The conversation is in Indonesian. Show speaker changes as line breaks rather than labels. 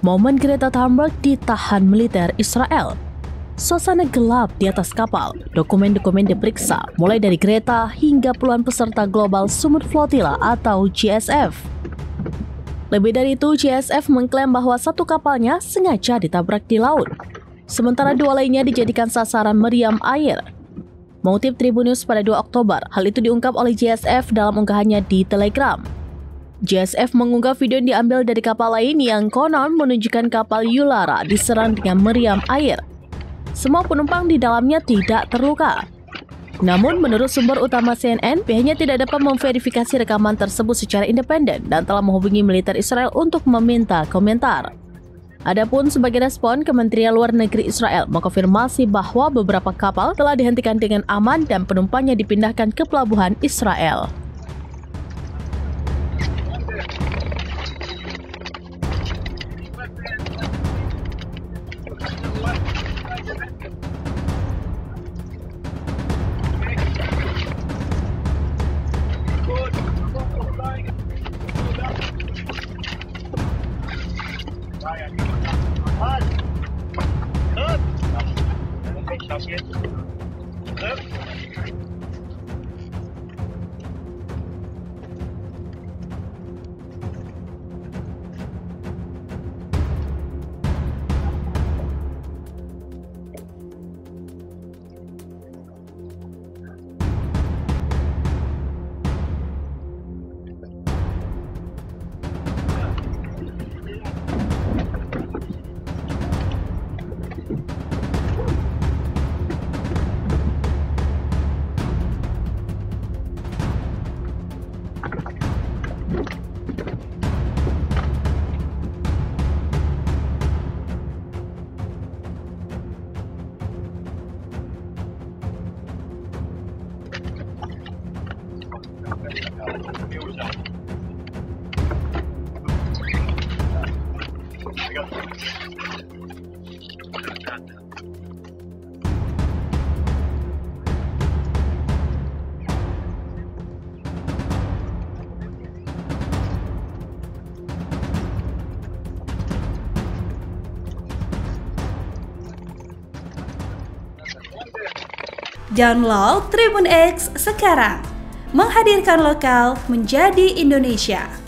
Momen Greta Thunberg ditahan militer Israel. Suasana gelap di atas kapal, dokumen-dokumen diperiksa, mulai dari Greta hingga puluhan peserta Global Summit Flotilla atau GSF. Lebih dari itu, GSF mengklaim bahwa satu kapalnya sengaja ditabrak di laut, sementara dua lainnya dijadikan sasaran meriam air. Mengutip Tribun News pada 2 Oktober, hal itu diungkap oleh GSF dalam unggahannya di Telegram. GSF mengunggah video yang diambil dari kapal lain yang konon menunjukkan kapal Yulara diserang dengan meriam air. Semua penumpang di dalamnya tidak terluka. Namun, menurut sumber utama CNN, pihaknya tidak dapat memverifikasi rekaman tersebut secara independen dan telah menghubungi militer Israel untuk meminta komentar. Adapun sebagai respon, Kementerian Luar Negeri Israel mengkonfirmasi bahwa beberapa kapal telah dihentikan dengan aman dan penumpangnya dipindahkan ke pelabuhan Israel.
Download Tribun X sekarang, menghadirkan lokal menjadi Indonesia.